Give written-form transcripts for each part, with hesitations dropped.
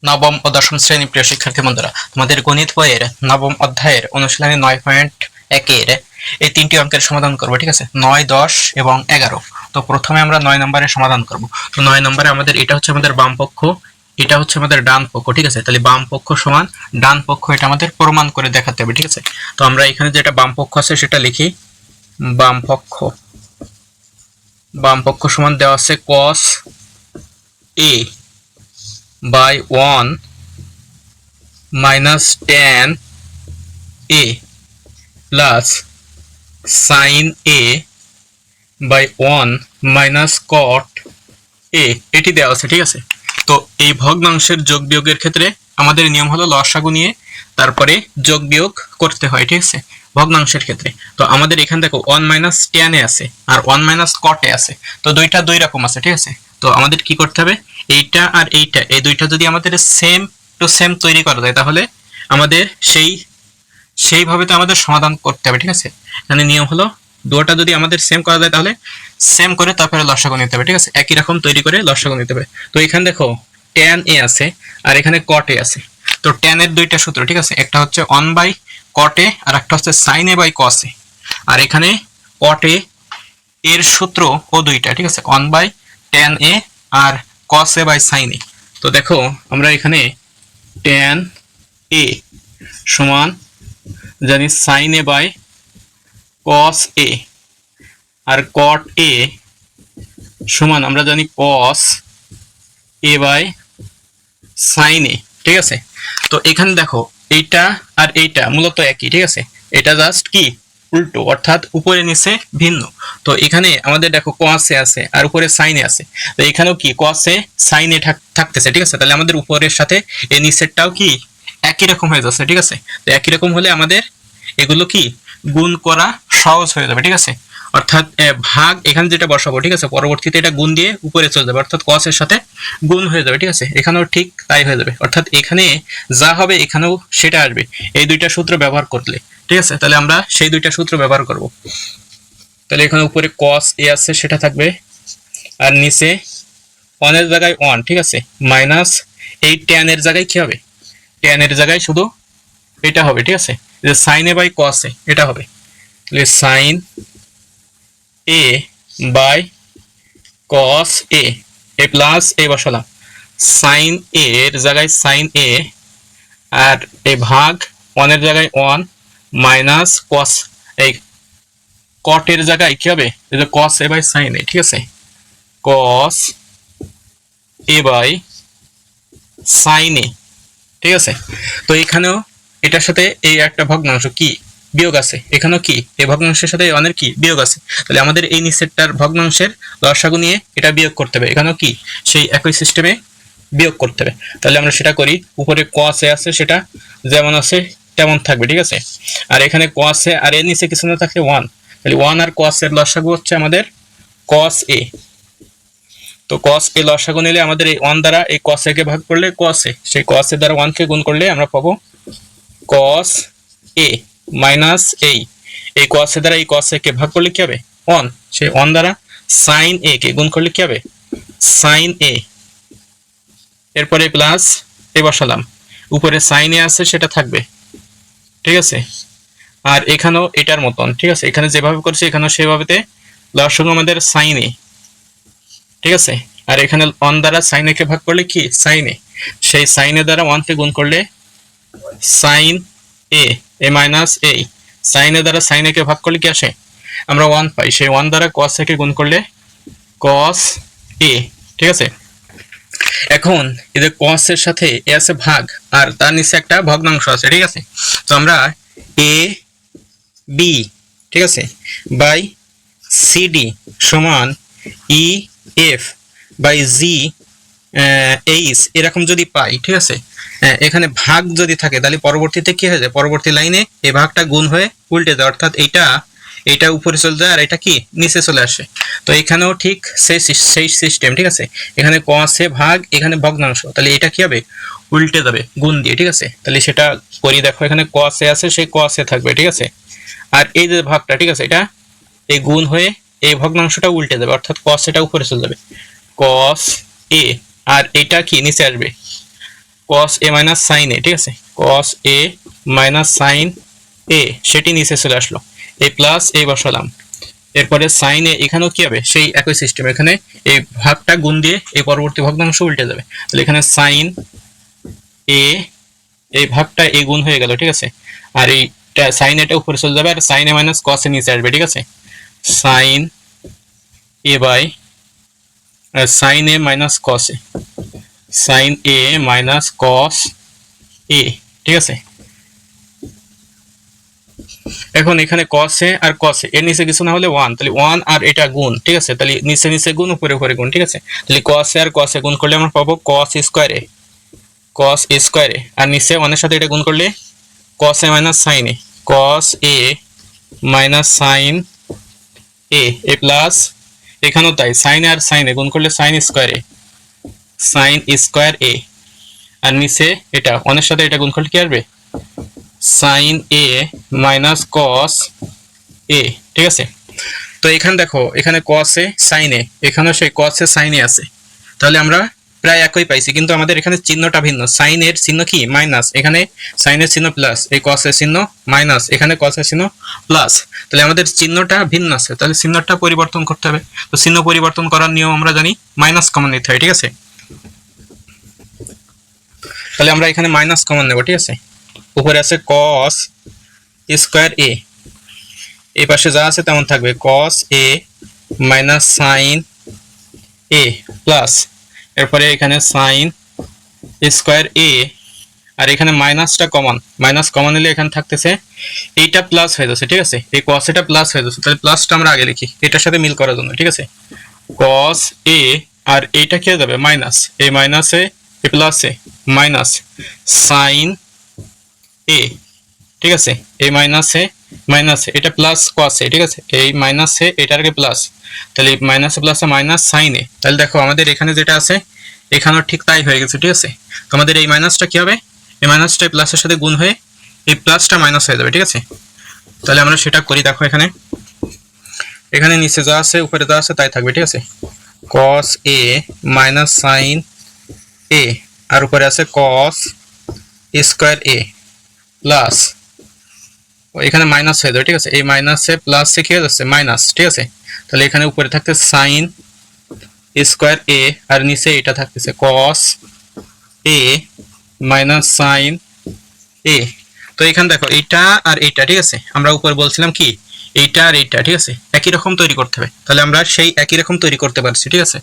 নবম ও দশম শ্রেণী প্রিয় শিক্ষার্থী বন্ধুরা, তোমাদের গণিত বইয়ের নবম অধ্যায়ের অনুশীলনী 9.1 এই তিনটি অঙ্কের সমাধান করবো। ঠিক আছে, 9, 10 এবং 11। তো প্রথমে আমরা 9 নম্বরের সমাধান করব। তো 9 নম্বরে আমাদের এটা হচ্ছে আমাদের বাম পক্ষ, এটা হচ্ছে আমাদের ডান পক্ষ। ঠিক আছে, তাহলে বাম পক্ষ সমান ডান পক্ষ, এটা আমাদের প্রমাণ করে দেখাতে হবে। ঠিক আছে, তো আমরা এখানে যেটা বাম পক্ষ আছে সেটা লিখি। বাম পক্ষ সমান দেওয়া আছে cos a by 1 minus tan a plus sin a by 1 minus cot a, এটি দেওয়া আছে। ঠিক আছে, তো এই ভগ্নাংশের যোগ বিয়োগের ক্ষেত্রে আমাদের নিয়ম হলো লসাগু নিয়ে তারপরে যোগ বিয়োগ করতে হয়। ঠিক আছে, ভগ্নাংশের ক্ষেত্রে তো আমাদের এখানে দেখো 1 minus tan a আছে আর 1 minus cot a আছে, তো দুইটা দুই রকম আছে। ঠিক আছে, তো আমাদের কি করতে হবে, এইটা আর এইটা, এই দুইটা যদি আমাদের সেম টু সেম তৈরি করা যায় তাহলে আমাদের সেইভাবে তো আমাদের সমাধান করতে হবে। ঠিক আছে, মানে নিয়ম হলো দুটোটা যদি আমাদের সেম করা যায় তাহলে সেম করে তারপরে লসাগু নিতে হবে। ঠিক আছে, একই রকম তৈরি করে লসাগু নিতে হবে। তো এখানে দেখো tan a আছে আর এখানে cot a আছে। তো tan এর দুইটা সূত্র, ঠিক আছে, একটা হচ্ছে 1 বাই cot a আর একটা হচ্ছে sin a by cos a। আর এখানে cot a এর সূত্র ও দুইটা। ঠিক আছে, 1 বাই tan a আর cos a by sin a। তো দেখো আমরা এখানে tan a সমান জানি sin a by cos a আর cot a সমান আমরা জানি cos a by sin a। ঠিক আছে, তো এখানে দেখো এইটা আর এইটা মূলত একই। ঠিক আছে, এটা জাস্ট কি উল্টো, অর্থাৎ উপরে নিচে ভিন্ন। তো এখানে আমাদের দেখো cos a আছে আর উপরে sin a আছে, তো এখানেও কি cos a sin a থাকতেছে। ঠিক আছে, তাহলে আমাদের উপরের সাথে এই নিচেরটাও কি একই রকম হয়ে যাচ্ছে। ঠিক আছে, তো একই রকম হলে আমাদের এগুলো কি গুণ করা সহজ হয়ে যাবে। ঠিক আছে, অর্থাৎ ভাগ এখানে যেটা বসাবো, ঠিক আছে, পরবর্তীতে এটা গুণ দিয়ে উপরে চলে যাবে, অর্থাৎ cos এর সাথে গুণ হয়ে যাবে। ঠিক আছে, এখানেও ঠিক তাই হয়ে যাবে, অর্থাৎ এখানে যা হবে এখানেও সেটা আসবে এই দুইটা সূত্র ব্যবহার করলে। ঠিক আছে, তাহলে আমরা সেই দুইটা সূত্র ব্যবহার করব। তাহলে এখানে উপরে cos a আছে সেটা থাকবে আর নিচে 1 এর জায়গায় 1, ঠিক আছে, মাইনাস এই tan এর জায়গায় কি হবে, tan এর জায়গায় শুধু এটা হবে। ঠিক আছে, যে sin a by cos a এটা হবে, তাহলে sin a by cos a, a plus a বসালাম, sin a এর জায়গায় sin a আর এই ভাগ 1 এর জায়গায় 1 মাইনাস cos, এই cot এর জায়গায় কি হবে, এই যে cos a by sin a। ঠিক আছে, cos a by sin a। ঠিক আছে, তো এখানেও এটার সাথে এই একটা ভগ্নাংশ কি বিয়োগ আছে, এখানেও কি এই ভগ্নাংশের সাথে অনেক কি বিয়োগ আছে, তাহলে আমাদের এই নিচেরটার ভগ্নাংশের লসাগু নিয়ে এটা বিয়োগ করতে হবে। এখানেও কি সেই একই সিস্টেমে বিয়োগ করতে হবে। তাহলে আমরা সেটা করি, উপরে cos a আছে সেটা যেমন আছে তেমন থাকবে। ঠিক আছে, আর এখানে cos a আর এর নিচে কিছু না থাকলে 1, তাহলে 1 আর cos এর লসাগু হচ্ছে আমাদের cos a। তো cos a লসাগু নিলে আমাদের এই 1 দ্বারা এই cos a কে ভাগ করলে cos a, সেই cos a দ্বারা 1 কে গুণ করলে আমরা পাবো cos a মাইনাস এই cos a দ্বারা এই cos a কে ভাগ করলে কি হবে 1, সেই 1 দ্বারা sin a কে গুণ করলে কি হবে sin a, এরপরে প্লাস এ বসালাম, উপরে sin a আছে সেটা থাকবে। ঠিক আছে, আর এখানেও এটার মতন। ঠিক আছে, এখানে যেভাবে করছি এখানেও সেভাবেতে লসাগু আমাদের sin a। ঠিক আছে, আর এখানে 1 দ্বারা sin a কে ভাগ করলে কি sin a, সেই sin a দ্বারা 1 কে গুণ করলে sin a, a minus a, sin a দ্বারা sin a কে ভাগ করলে কি আসে আমরা 1 পাই, সেই 1 দ্বারা cos a কে গুণ করলে cos a। ঠিক আছে, এখন এই যে cos এর সাথে a আছে ভাগ আর তার নিচে একটা ভগ্নাংশ আছে। ঠিক আছে, তো আমরা a b, ঠিক আছে, বাই cd সমান e f by g h এরকম যদি পাই, ঠিক আছে, এখানে ভাগ যদি থাকে তাহলে পরবর্তীতে কি হয়ে যায়, পরবর্তী লাইনে এই ভাগটা গুণ হয়ে উল্টে যায়, অর্থাৎ এইটা উপরে চলে যায় আর এটা কি নিচে চলে আসে। তো এখানেও ঠিক সেই সিস্টেম। ঠিক আছে, এখানে cos a ভাগ এখানে ভগ্নাংশ, তাহলে এটা কি হবে উল্টে যাবে গুণ দিয়ে। ঠিক আছে, তাহলে সেটা করি, দেখো এখানে cos a আছে সেই cos a থাকবে। ঠিক আছে, আর এই যে ভাগটা, ঠিক আছে, এটা এই গুণ হয়ে এই ভগ্নাংশটা উল্টে যাবে, অর্থাৎ cos এটা উপরে চলে যাবে cos a আর এটা কি নিচে আসবে cos a মাইনাস সাইন এ, ঠিক আছে, cos a মাইনাস সাইন এ, সেটি নিচে চলে আসলো, এই প্লাস এই বসালাম, এরপরে সাইন এ এখানেও কি হবে, সেই একই সিস্টেম, এখানে এই ভাগটা গুণ দিয়ে এই পরবর্তী ভগ্নাংশ উল্টে যাবে, তাহলে এখানে সাইন এ, এই ভাগটা এ গুণ হয়ে গেল, ঠিক আছে, আর এই সাইন এটা উপরে চলে যাবে, আর সাইন এ মাইনাস কস এ নিচে আসবে, ঠিক আছে, sine A by sine A minus cos A, sine A minus cos A, ঠিক আছে। এখন এখানে cos এ আর cos এ এর নিচে কিছু না হলে 1, তাহলে 1 আর এটা গুণ, ঠিক আছে, তাহলে নিচে নিচে গুণ, উপরে উপরে গুণ, ঠিক আছে, তাহলে cos এ আর cos এ গুণ করলে আমরা পাবো cos স্কয়ার এ, cos স্কয়ার এ, আর নিচে 1 এর সাথে এটা গুণ করলে cos এ মাইনাস sin এ, cos এ মাইনাস sin এ, এ প্লাস এখানেও তাই, sin এ আর sin এ গুণ করলে sin স্কয়ার এ, sin স্কয়ার এ, আর নিচে এটা 1 এর সাথে এটা গুণ করলে কি আসবে, sin a minus cos a, ঠিক আছে। তো এখানে দেখো, এখানে cos a sin a, এখানেও সেই cos a sin a আছে, তাহলে আমরা প্রায় একই পাইছি, কিন্তু আমাদের এখানে চিহ্নটা ভিন্ন, sin এর চিহ্ন কি মাইনাস, এখানে sin এর চিহ্ন প্লাস, এই cos এর চিহ্ন মাইনাস, এখানে cos এর চিহ্ন প্লাস, তাহলে আমাদের চিহ্নটা ভিন্ন আছে, তাহলে চিহ্নটা পরিবর্তন করতে হবে। তো চিহ্ন পরিবর্তন করার নিয়ম আমরা জানি, মাইনাস কমন নিতে হয়, ঠিক আছে, তাহলে আমরা এখানে মাইনাস কমন নেব, ঠিক আছে, উপরে আছে cos স্কয়ার এ, এই পাশে যা আছে তেমন থাকবে, cos a minus sin a plus, এরপরে এখানে sin স্কয়ার a, আর এখানে মাইনাসটা কমন, মাইনাস কমন নিলে এখানে থাকতেছে এইটা প্লাস হয়ে যাচ্ছে, ঠিক আছে, এই cos এটা প্লাস হয়ে যাচ্ছে, তাহলে প্লাসটা আমরা আগে লিখি এটার সাথে মিল করার জন্য, ঠিক আছে, cos a, আর এইটা কি হয়ে যাবে মাইনাস, এই মাইনাসে এই প্লাসে মাইনাস sin a, ঠিক আছে, এই মাইনাসে মাইনাসে এটা প্লাস cos এ, ঠিক আছে, এই মাইনাসে এটার আগে প্লাস, তাহলে মাইনাসে প্লাসে মাইনাস sin এ, তাহলে দেখো আমাদের এখানে যেটা আছে এখানেও ঠিক তাই হয়ে গেছে, ঠিক আছে, তো আমাদের এই মাইনাসটা কি হবে, এই মাইনাসটা প্লাসের সাথে গুণ হয়ে এই প্লাসটা মাইনাস হয়ে যাবে, ঠিক আছে, তাহলে আমরা সেটা করি, দেখো এখানে এখানে নিচে যা আছে উপরে যা আছে তাই থাকবে, ঠিক আছে, cos a minus sin a, আর উপরে আছে cos স্কয়ার a প্লাস, এখানে মাইনাস হয়ে যাবে, ঠিক আছে, এই মাইনাসে প্লাস কি হয়ে যাচ্ছে মাইনাস, ঠিক আছে, তাহলে এখানে উপরে থাকতে sin স্কয়ার a, আর নিচে এটা থাকতেছে cos a minus sin a। তো এখানে দেখো এইটা আর এইটা, ঠিক আছে, আমরা উপরে বলছিলাম কি এইটা আর এইটা, ঠিক আছে, একই রকম তৈরি করতে হবে, তাহলে আমরা সেই একই রকম তৈরি করতে পারছি, ঠিক আছে।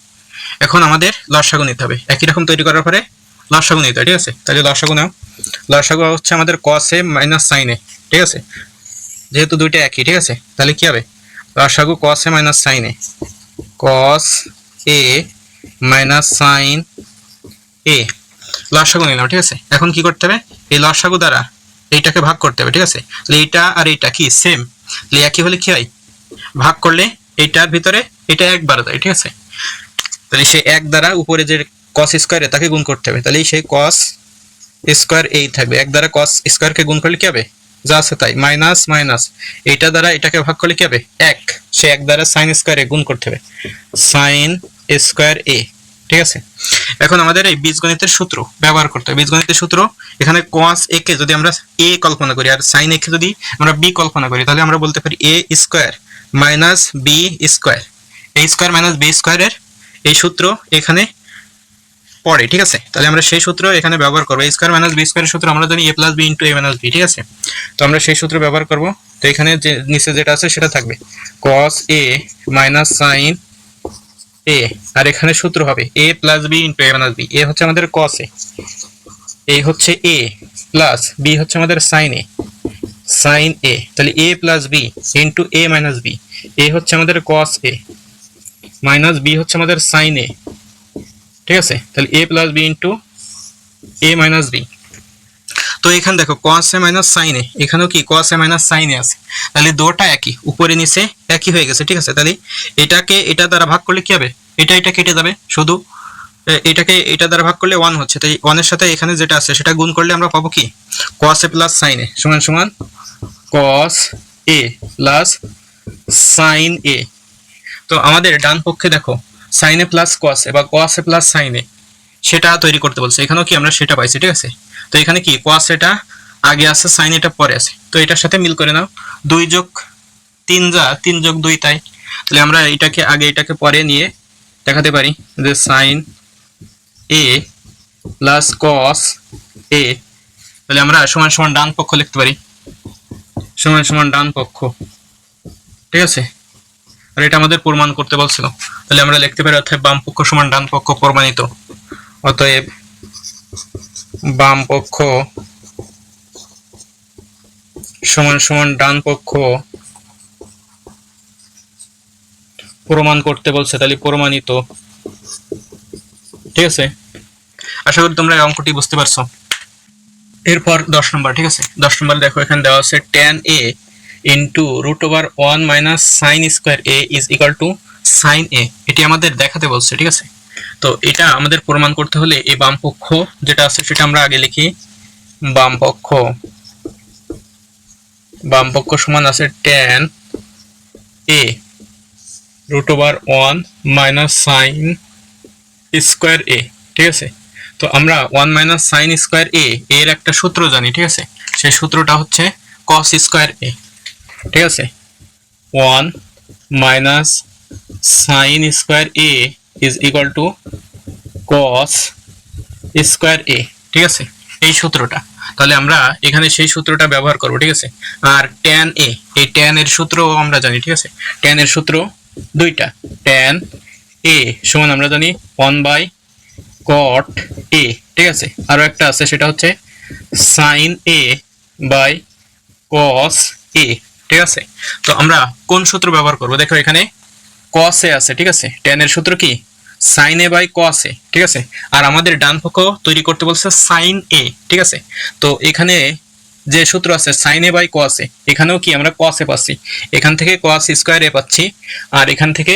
এখন আমাদের লসাগু নিতে হবে, একই রকম তৈরি করার পরে লসাগু নিতে হবে, ঠিক আছে, তাহলে লসাগু নাও, লসাগু হচ্ছে আমাদের cos a minus sin a, ঠিক আছে, যেহেতু দুইটা একই, ঠিক আছে, তাহলে কি হবে লসাগু cos a minus sin a, cos a minus sin a, লসাগু নিলাম, ঠিক আছে। এখন কি করতে হবে, এই লসাগু দ্বারা এইটাকে ভাগ করতে হবে, ঠিক আছে, তাহলে এইটা আর এইটা কি সেম, তাহলে একই হলে কি হয়, ভাগ করলে এইটার ভিতরে এটা একবার যায়, ঠিক আছে, তাহলে সেই এক দ্বারা উপরে যে cos স্কয়ারে তাকে গুণ করতে হবে, তাহলে সেই cos স্কয়ার এই থাকবে, এক দ্বারা cos স্কয়ারকে গুণ করলে কি হবে, যা আছে তাই, মাইনাস মাইনাস, এইটা দ্বারা এটাকে ভাগ করলে কি হবে এক, সে এক দ্বারা sin স্কয়ারে গুণ করতে হবে, sin স্কয়ার a, ঠিক আছে। এখন আমাদের এই বীজগণিতের সূত্র ব্যবহার করতে হবে, বীজগণিতের সূত্র, এখানে cos a কে যদি আমরা a কল্পনা করি আর sin a কে যদি আমরা b কল্পনা করি, তাহলে আমরা বলতে পারি a square minus b square, a square minus b স্কয়ারের এই সূত্র এখানে পড়ে, ঠিক আছে, তাহলে আমরা সেই সূত্র এখানে ব্যবহার করব, a স্কয়ার মাইনাস b স্কয়ারের সূত্র আমরা জানি a plus b into a minus b, ঠিক আছে, তো আমরা সেই সূত্র ব্যবহার করব, তো এখানে যে নিচে যেটা আছে সেটা থাকবে cos a minus sin a, আর এখানে সূত্র হবে a plus b into a minus b, a হচ্ছে আমাদের cos a, এই হচ্ছে a প্লাস b হচ্ছে আমাদের sin a, sin a, তাহলে a plus b into a minus b, a হচ্ছে আমাদের cos a মাইনাস b হচ্ছে আমাদের sin a, ঠিক আছে, তাহলে a plus b into a minus b। তো এখানে দেখো cos a minus sin a, এখানেও কি cos a minus sin a আছে, তাহলে দুটো একই, উপরে নিচে একই হয়ে গেছে, ঠিক আছে, তাহলে এটাকে এটা দ্বারা ভাগ করলে কি হবে, এটা এটা কেটে যাবে, শুধু এটাকে এটা দ্বারা ভাগ করলে 1 হচ্ছে, তাই 1 এর সাথে এখানে যেটা আছে সেটা গুণ করলে আমরা পাবো কি cos a plus sin a সমান সমান cos a plus sin a। তো আমাদের ডান পক্ষে দেখো sin a plus cos a বা cos a plus sin a, সেটা তৈরি করতে বলছে। এখানেও কি আমরা সেটা পাইছি, ঠিক আছে। তো এখানে কি cos এটা আগে আছে, sin এটা পরে আছে, তো এটার সাথে মিল করে নাও। 2 যোগ 3 যা 3 যোগ 2 তাই। তাহলে আমরা এটাকে আগে এটাকে পরে নিয়ে দেখাতে পারি যে sin a plus cos a, তাহলে আমরা সমান সমান ডান পক্ষ লিখতে পারি, সমান সমান ডান পক্ষ, ঠিক আছে। আর এটা আমাদের প্রমাণ করতে বলছিল, তাহলে আমরা লিখতে পারি অর্থাৎ বাম পক্ষ সমান ডান পক্ষ প্রমাণিত। অতএব বাম পক্ষ সমান সমান ডান পক্ষ প্রমাণ করতে বলছে, তাহলে প্রমাণিত, ঠিক আছে। আশা করি তোমরা এই অঙ্কটি বুঝতে পারছো। এরপর 10 নম্বর, ঠিক আছে। 10 নম্বর দেখো এখানে দেওয়া আছে tan a into root over 1 minus sine square a is equal to sine a, এটি আমাদের দেখাতে বলছে, ঠিক আছে। তো এটা আমাদের প্রমাণ করতে হলে এই বাম পক্ষ যেটা আছে সেটা আমরা আগে লিখি। বাম পক্ষ সমান আছে tan a root over 1 minus sine square a, ঠিক আছে। তো আমরা 1 মাইনাস সাইন স্কোয়ার a এর একটা সূত্র জানি, ঠিক আছে। সেই সূত্রটা হচ্ছে cos স্কোয়ার a, ঠিক আছে। 1 minus sine square a is equal two cos square a, ঠিক আছে, এই সূত্রটা। তাহলে আমরা এখানে সেই সূত্রটা ব্যবহার করব, ঠিক আছে। আর tan a, এই tan এর সূত্র আমরা জানি, ঠিক আছে। tan এর সূত্র দুইটা, tan a সমান আমরা জানি 1 বাই cot a, ঠিক আছে। আরো একটা আছে সেটা হচ্ছে sin a by cos a, ঠিক আছে। তো আমরা কোন সূত্র ব্যবহার করব? দেখো এখানে cos a আছে, ঠিক আছে। tan এর সূত্র কি sin a by cos a, ঠিক আছে। আর আমাদের ডান পক্ষ তৈরি করতে বলছে sin a, ঠিক আছে। তো এখানে যে সূত্র আছে sin a by cos a, এখানেও কি আমরা cos a পাচ্ছি, এখান থেকে cos স্কয়ার a পাচ্ছি, আর এখান থেকে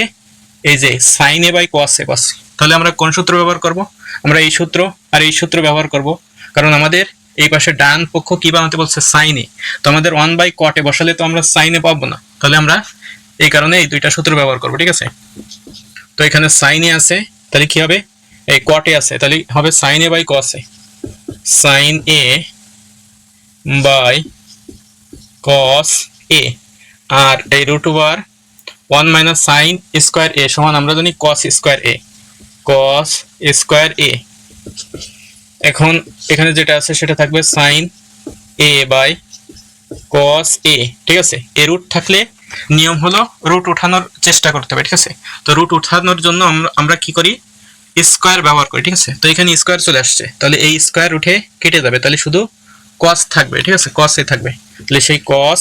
এই যে sin a by cos a পাচ্ছি। তাহলে আমরা কোন সূত্র ব্যবহার করব? আমরা এই সূত্র আর এই সূত্র ব্যবহার করব, কারণ আমাদের এই পাশে ডান পক্ষ কি বানাতে বলছে sin a, তো আমাদের 1 বাই cot a বসালে তো আমরা sin a পাবো না, তাহলে আমরা এই কারণে এই দুইটা সূত্র ব্যবহার করব, ঠিক আছে। তো এখানে sin a আছে, তাহলে কি হবে, এই cot a আছে, তাহলে হবে sin a by cos a, sin a by cos a, আর এই root over 1 minus sine square a সমান আমরা জানি cos square a, cos square a। এখন এখানে যেটা আছে সেটা থাকবে sin a by cos a, ঠিক আছে। এই রুট থাকলে নিয়ম হলো রুট উঠানোর চেষ্টা করতে হবে, ঠিক আছে। তো রুট উঠানোর জন্য আমরা কি করি, স্কয়ার ব্যবহার করি, ঠিক আছে। তো এখানে স্কয়ার চলে আসছে, তাহলে এই স্কয়ার উঠে কেটে যাবে, তাহলে শুধু cos থাকবে, ঠিক আছে, cos a থাকবে। তাহলে সেই cos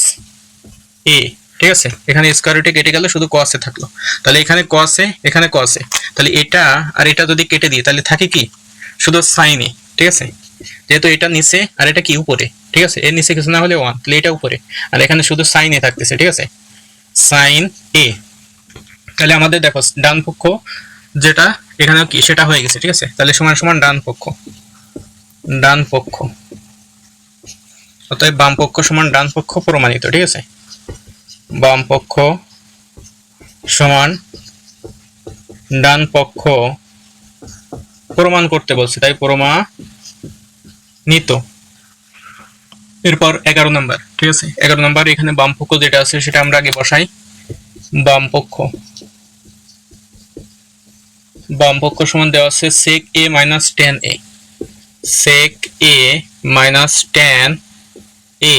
a, ঠিক আছে, এখানে স্কয়ার রুটে কেটে গেল, শুধু cos a থাকলো। তাহলে এখানে cos a, এখানে cos a, তাহলে এটা আর এটা যদি কেটে দিই তাহলে থাকে কি শুধু sin a, ঠিক আছে। যেহেতু এটা নিচে আর এটা কি উপরে, ঠিক আছে, এর নিচে কিছু না হলে 1, তাহলে এটা উপরে, আর এখানে শুধু sin a থাকতেছে, ঠিক আছে, sin a। তাহলে আমাদের দেখো ডান পক্ষ যেটা এখানে কি সেটা হয়ে গেছে, ঠিক আছে। তাহলে সমান সমান ডান পক্ষ, অতএব বাম পক্ষ সমান ডান পক্ষ প্রমাণিত, ঠিক আছে। বাম পক্ষ সমান ডান পক্ষ প্রমাণ করতে বলছে, তাই প্রমাণিত। এরপর 11 নম্বর, ঠিক আছে। 11 নম্বর এখানে বাম পক্ষ যেটা আছে সেটা আমরা আগে বসাই। বাম পক্ষ সমান দেওয়া আছে sec a minus tan a, sec a minus tan a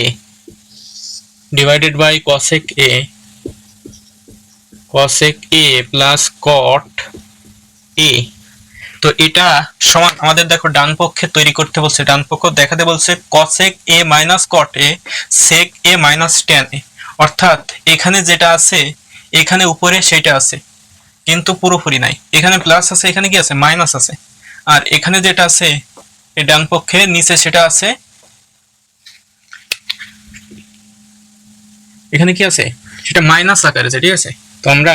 divided by cosec a plus cot a। তো এটা সমান আমাদের দেখো ডান পক্ষে তৈরি করতে বলছে, ডান পক্ষ দেখাতে বলছে cosec a minus cot a sec a minus tan a, অর্থাৎ এখানে যেটা আছে এখানে উপরে সেটা আছে কিন্তু পুরোপুরি নাই, এখানে প্লাস আছে, এখানে কি আছে মাইনাস আছে, আর এখানে যেটা আছে এই ডান পক্ষে নিচে সেটা আছে, এখানে কি আছে সেটা মাইনাস আকারে আছে, ঠিক আছে। তো আমরা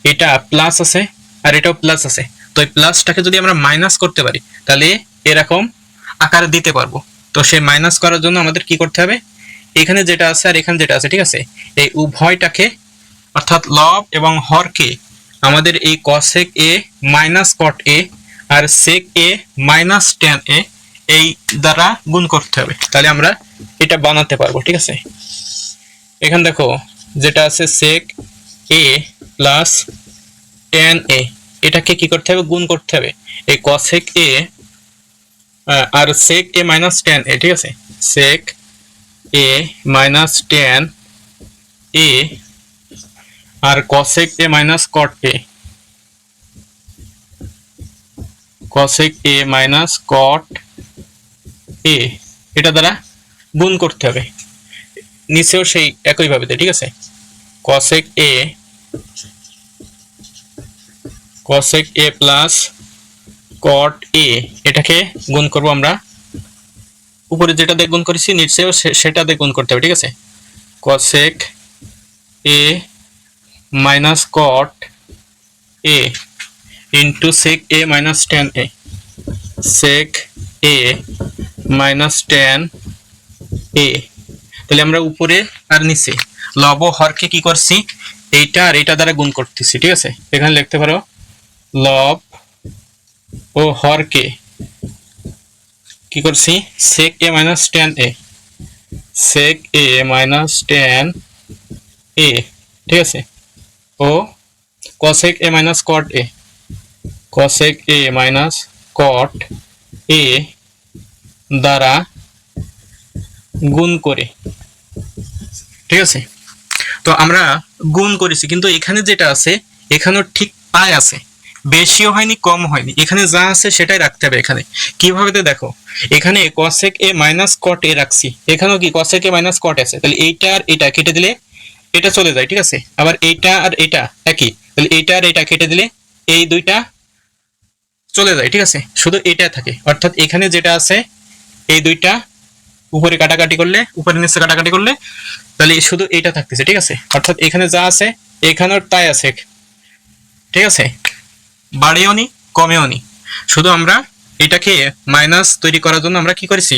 এটা প্লাস আছে আর এটাও প্লাস আছে, তো এই প্লাসটাকে যদি আমরা মাইনাস করতে পারি তাহলে এরকম আকারে দিতে পারবো। তো সেই মাইনাস করার জন্য আমাদের কি করতে হবে, এখানে যেটা আছে আর এখানে যেটা আছে, ঠিক আছে, এই উভয়টাকে অর্থাৎ লব এবং হরকে আমাদের এই cosec a minus cot a আর sec a minus tan a এই দ্বারা গুণ করতে হবে, তাহলে আমরা এটা বানাতে পারবো। ঠিক আছে, এখানে দেখো যেটা আছে sec a plus tan a, এটাকে কি করতে হবে, গুণ করতে হবে এই cosec a আর sec a minus tan a। ঠিক আছে, sec a minus tan a আর cosec a minus cot a, cosec a minus cot a, এটা দ্বারা গুণ করতে হবে, নিচেও সেই একই ভাবে। ঠিক আছে, cosec a plus cot a, এটাকে গুণ করব আমরা, উপরে যেটা দিয়ে গুণ করেছি নিচেও সেটা দিয়ে গুণ করতে হবে। ঠিক আছে, cosec a minus cot a into sec a minus tan a, sec a minus tan a। তাহলে আমরা উপরে আর নিচে লব হরকে কি করছি, এইটা আর এইটা দ্বারা গুণ করতেছি। ঠিক আছে, এখানে লিখতে পারো লব ও হরকে কি করছি, sec a minus tan a, sec a minus tan a। ঠিক আছে, ও cosec a minus cot a, cosec a minus cot a দ্বারা গুণ করে। ঠিক আছে, তো আমরা গুণ করেছি, কিন্তু এখানে যেটা আছে এখানেও ঠিক তাই আছে, বেশিও হয়নি কম হয়নি, এখানে যা আছে সেটাই রাখতে হবে। এখানে কিভাবে দেখো, এখানে cosec a minus cot a রাখছি, এখানেও কি cosec a মাইনাস cot আছে, তাহলে এইটা আর এটা কেটে দিলে এটা চলে যায়। ঠিক আছে, আবার এইটা আর এটা একই, তাহলে এইটা আর এটা কেটে দিলে এই দুইটা চলে যায়। ঠিক আছে, শুধু এটা থাকে, অর্থাৎ এখানে যেটা আছে এই দুইটা উপরে কাটাকাটি করলে, উপরে নিচে কাটাকাটি করলে তাহলে শুধু এইটা থাকতেছে। ঠিক আছে, অর্থাৎ এখানে যা আছে এখানেও তাই আছে। ঠিক আছে, বাড়েও নি কমেও নি, শুধু আমরা এটাকে মাইনাস তৈরি করার জন্য আমরা কি করেছি,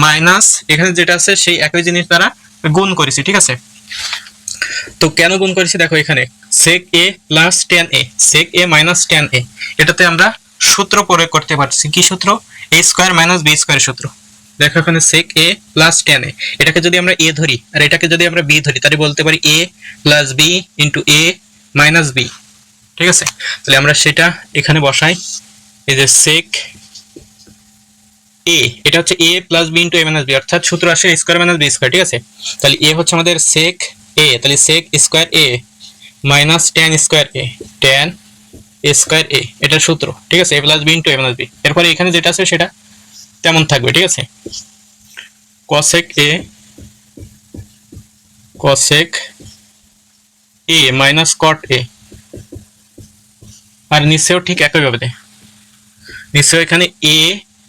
মাইনাস এখানে যেটা আছে সেই একই জিনিস দ্বারা গুণ করেছি। ঠিক আছে, তো কেন গুণ করেছি দেখো, এখানে sec a plus tan a, sec a minus tan a, এটাতে আমরা সূত্র প্রয়োগ করতে পারছি। কি সূত্র, a square minus b square সূত্র। দেখো এখানে sec a plus tan a, এটাকে যদি আমরা a ধরি আর এটাকে যদি আমরা b ধরি, তাহলে বলতে পারি a plus b into a minus b। ঠিক আছে, তাহলে আমরা সেটা এখানে বসাই, এই যে sec a, এটা হচ্ছে a plus b into a minus b, অর্থাৎ সূত্র আসে a square minus b square. ঠিক আছে, তাহলে a হচ্ছে আমাদের sec a, তাহলে sec square a minus tan square a, tan square a, এটা সূত্র। ঠিক আছে, a plus b into a minus b। এরপরে এখানে যেটা আছে সেটা তেমন থাকবে। ঠিক আছে, cosec a minus cot a, আর নিচেও ঠিক একইভাবে দেয়, নিচেও এখানে a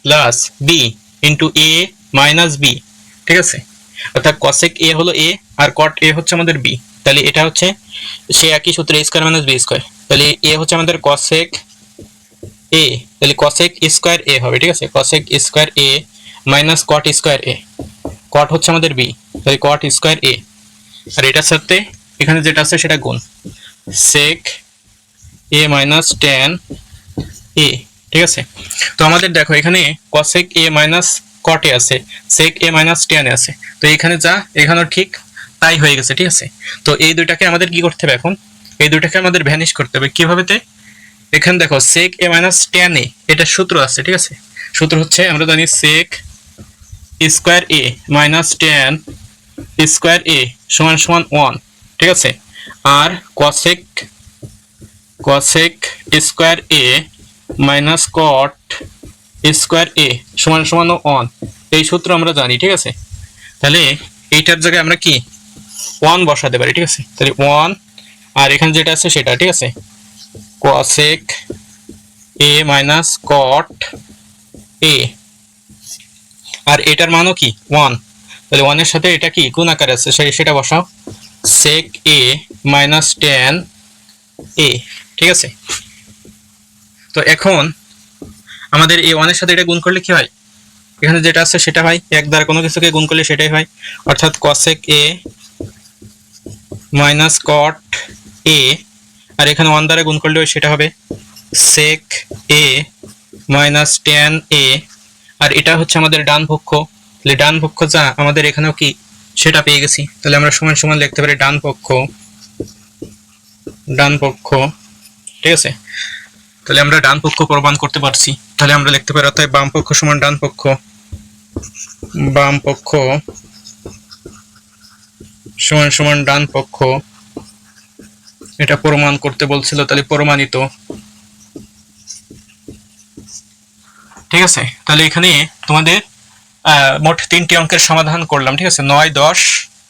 plus b into a minus b। ঠিক আছে, অর্থাৎ cosec a হলো a আর cot a হচ্ছে আমাদের b, তাহলে এটা হচ্ছে সে একই সূত্র a square minus b square. তাহলে a হচ্ছে আমাদের cosec a, তাহলে cosec স্কয়ার a হবে। ঠিক আছে, cosec square a minus cot square a, cot হচ্ছে আমাদের b, তাহলে cot স্কয়ার a, আর এটার সাথে এখানে যেটা আছে সেটা গুণ sec a minus tan a। ঠিক আছে, তো আমাদের দেখো এখানে cosec a minus cot a আছে, sec a minus tan a আছে, তো এখানে যা এখানেও ঠিক তাই হয়ে গেছে। ঠিক আছে, তো এই দুইটাকে আমাদের কি করতে হবে, এখন এই দুইটাকে আমাদের ভ্যানিশ করতে হবে। কিভাবে, এখানে দেখো sec a minus tan a, এটা সূত্র আছে। ঠিক আছে, সূত্র হচ্ছে আমরা জানি sec square a minus tan square a সমান সমান 1। ঠিক আছে, আর cosec square a minus cot square a সমান সমান 1, এই সূত্র আমরা জানি। ঠিক আছে, তাহলে এইটার জায়গায় আমরা কি 1 বসাতে পারি। ঠিক আছে, তাহলে 1, আর এখানে যেটা আছে সেটা। ঠিক আছে, cosec a minus cot a, আর এটার মানও কি 1, তাহলে 1 এর সাথে এটা কি গুণ আকারে আছে সেটা বসাও, sec a minus tan a। ঠিক আছে, তো এখন আমাদের এই 1 এর সাথে এটা গুণ করলে কি হয়, এখানে যেটা আছে সেটা হয়, এক দ্বারা কোনো কিছুকে গুণ করলে সেটাই হয়, অর্থাৎ cosec a minus cot a, আর এখানে 1 দ্বারা গুণ করলে সেটা হবে sec a মাইনাস টেন এ, আর এটা হচ্ছে আমাদের ডান পক্ষ, তাহলে ডান পক্ষ যা আমাদের এখানেও কি সেটা পেয়ে গেছি, তাহলে আমরা সমান সমান লিখতে পারি ডান পক্ষ, ঠিক আছে। তাহলে আমরা ডান পক্ষ প্রমাণ করতে পারছি, তাহলে আমরা লিখতে পারি অর্থাৎ বাম পক্ষ সমান ডান পক্ষ, বাম পক্ষ সমান সমান ডান পক্ষ, এটা প্রমাণ করতে বলছিল, তাহলে প্রমাণিত। ঠিক আছে, তাহলে এখানে তোমাদের মোট 3টি অঙ্কের সমাধান করলাম, ঠিক আছে, 9, 10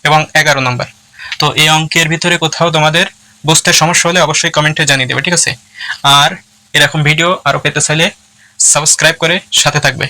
এবং 11 নম্বর। তো এই অঙ্কের ভিতরে কোথাও তোমাদের বুঝতে সমস্যা হলে অবশ্যই কমেন্টে জানিয়ে দেবে, ঠিক আছে। আর এরকম ভিডিও আরো পেতে চাইলে সাবস্ক্রাইব করে সাথে থাকবে।